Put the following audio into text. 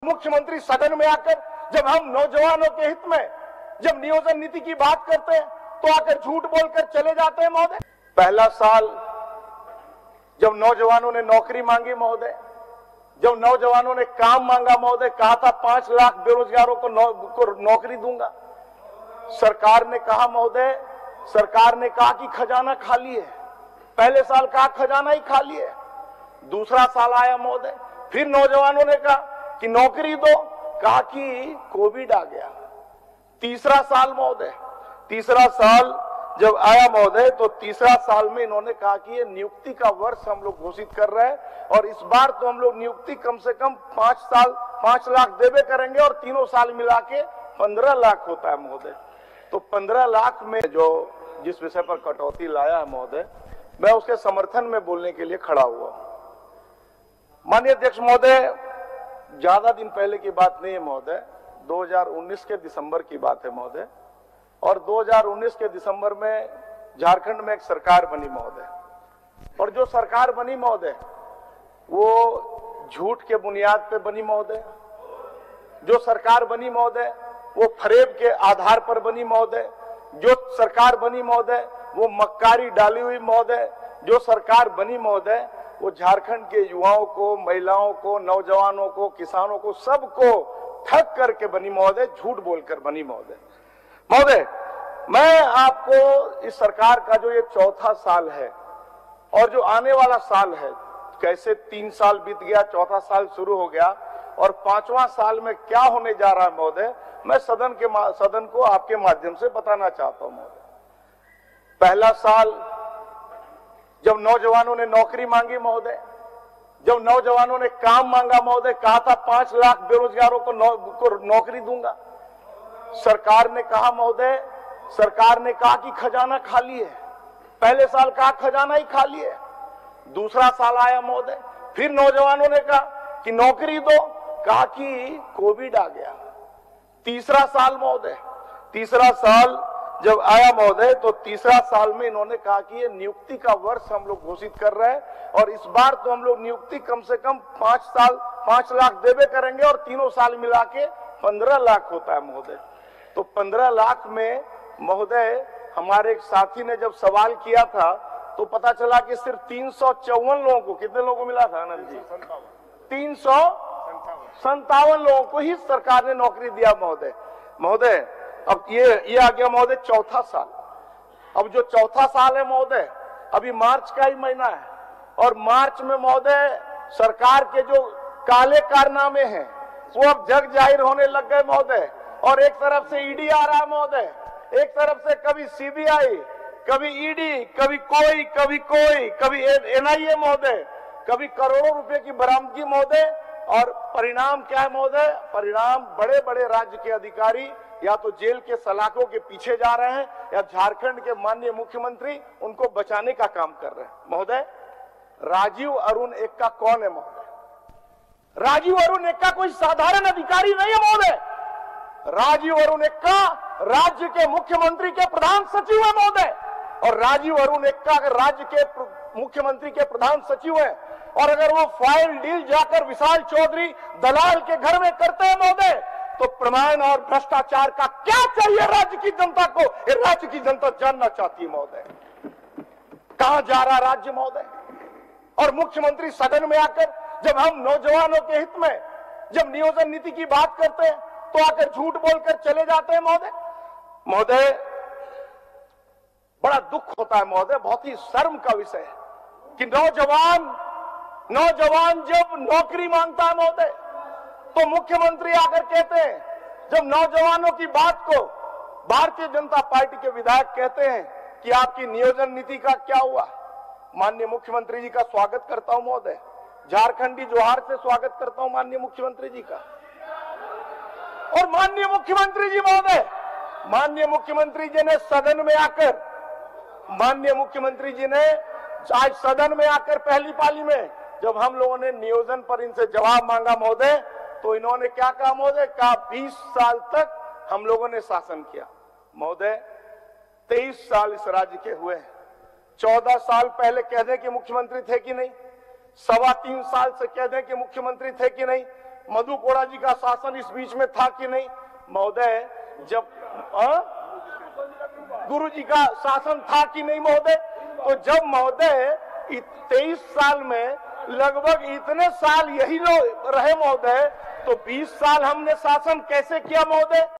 मुख्यमंत्री सदन में आकर जब हम नौजवानों के हित में जब नियोजन नीति की बात करते हैं तो आकर झूठ बोलकर चले जाते हैं महोदय। पहला साल जब नौजवानों ने नौकरी मांगी महोदय, जब नौजवानों ने काम मांगा महोदय, कहा था 5 लाख बेरोजगारों को नौकरी दूंगा। सरकार ने कहा महोदय, सरकार ने कहा कि खजाना खाली है। पहले साल कहा खजाना ही खाली है। दूसरा साल आया महोदय, फिर नौजवानों ने कहा कि नौकरी दो, कहा कि कोविड आ गया। तीसरा साल महोदय, तीसरा साल जब आया महोदय तो तीसरा साल में इन्होंने कहा कि ये नियुक्ति का वर्ष हम लोग घोषित कर रहे हैं और इस बार तो हम लोग नियुक्ति कम से कम 5 लाख देवे करेंगे और तीनों साल मिला के 15 लाख होता है महोदय। तो 15 लाख में जो जिस विषय पर कटौती लाया है महोदय, मैं उसके समर्थन में बोलने के लिए खड़ा हुआ। माननीय अध्यक्ष महोदय, ज्यादा दिन पहले की बात नहीं है महोदय, 2019 के दिसंबर की बात है महोदय। और 2019 के दिसंबर में झारखंड में एक सरकार बनी महोदय, और जो सरकार बनी महोदय वो झूठ के बुनियाद पे बनी महोदय। जो सरकार बनी महोदय वो फरेब के आधार पर बनी महोदय। जो सरकार बनी महोदय वो मक्कारी डाली हुई महोदय। जो सरकार बनी महोदय वो झारखंड के युवाओं को, महिलाओं को, नौजवानों को, किसानों को, सबको ठग करके बनी महोदय, झूठ बोलकर बनी महोदय। महोदय, मैं आपको इस सरकार का जो ये चौथा साल है और जो आने वाला साल है, कैसे 3 साल बीत गया, चौथा साल शुरू हो गया और 5वां साल में क्या होने जा रहा है महोदय, मैं सदन को आपके माध्यम से बताना चाहता हूं महोदय। पहला साल जब नौजवानों ने नौकरी मांगी महोदय, जब नौजवानों ने काम मांगा महोदय, कहा था 5 लाख बेरोजगारों को नौकरी दूंगा। सरकार ने कहा महोदय, सरकार ने कहा कि खजाना खाली है। पहले साल कहा खजाना ही खाली है। दूसरा साल आया महोदय, फिर नौजवानों ने कहा कि नौकरी दो, कहा कि कोविड आ गया। तीसरा साल महोदय, तीसरा साल जब आया महोदय तो तीसरा साल में इन्होंने कहा कि ये नियुक्ति का वर्ष हम लोग घोषित कर रहे हैं और इस बार तो हम लोग नियुक्ति कम से कम 5 लाख देवे करेंगे और तीनों साल मिला के 15 लाख होता है महोदय। तो 15 लाख में महोदय हमारे एक साथी ने जब सवाल किया था तो पता चला कि सिर्फ 354 लोगों को, कितने लोगों को मिला था आनंद जी? 357 लोगों को ही सरकार ने नौकरी दिया महोदय। महोदय, अब ये आ गया महोदय चौथा साल। अब जो चौथा साल है महोदय, अभी मार्च का ही महीना है और मार्च में महोदय सरकार के जो काले कारनामे हैं वो अब जग जाहिर होने लग गए महोदय। और एक तरफ से ईडी आ रहा है महोदय, एक तरफ से कभी सीबीआई, कभी ईडी, कभी कभी एनआईए महोदय, कभी करोड़ों रुपए की बरामदगी महोदय। और परिणाम क्या है महोदय? परिणाम बड़े बड़े राज्य के अधिकारी या तो जेल के सलाखों के पीछे जा रहे हैं या झारखंड के माननीय मुख्यमंत्री उनको बचाने का काम कर रहे हैं महोदय। राजीव अरुण एक्का कौन है महोदय? राजीव अरुण एक्का कोई साधारण अधिकारी नहीं है महोदय। राजीव अरुण एक्का राज्य के मुख्यमंत्री के प्रधान सचिव है महोदय। और राजीव अरुण एक्का राज्य के मुख्यमंत्री के प्रधान सचिव है और अगर वो फाइल डील जाकर विशाल चौधरी दलाल के घर में करते हैं महोदय तो प्रमाण और भ्रष्टाचार का क्या चाहिए राज्य की जनता को? ये राज्य की जनता जानना चाहती है महोदय, कहां जा रहा राज्य महोदय। और मुख्यमंत्री सदन में आकर जब हम नौजवानों के हित में जब नियोजन नीति की बात करते हैं तो आकर झूठ बोलकर चले जाते हैं महोदय। महोदय, बड़ा दुख होता है महोदय, बहुत ही शर्म का विषय है कि नौजवान जब नौकरी मांगता है महोदय तो मुख्यमंत्री आकर कहते हैं, जब नौजवानों की बात को भारतीय जनता पार्टी के विधायक कहते हैं कि आपकी नियोजन नीति का क्या हुआ। माननीय मुख्यमंत्री जी का स्वागत करता हूं महोदय, झारखंडी जोहार से स्वागत करता हूं माननीय मुख्यमंत्री जी का। और माननीय मुख्यमंत्री जी महोदय, माननीय मुख्यमंत्री जी ने सदन में आकर, माननीय मुख्यमंत्री जी ने आज सदन में आकर पहली पाली में जब हम लोगों ने नियोजन पर इनसे जवाब मांगा महोदय तो इन्होंने क्या कहा महोदय? कहा 20 साल तक हम लोगों ने शासन किया महोदय। 23 साल इस राज्य के हुए हैं। 14 साल पहले कह दें कि मुख्यमंत्री थे कि नहीं, 3.25 साल से कह दें कि मुख्यमंत्री थे कि नहीं, मधु कोड़ा जी का शासन इस बीच में था कि नहीं महोदय? जब गुरु जी का शासन था कि नहीं महोदय? तो जब महोदय 23 साल में लगभग इतने साल यही लोग रहे महोदय, तो 20 साल हमने शासन कैसे किया महोदय?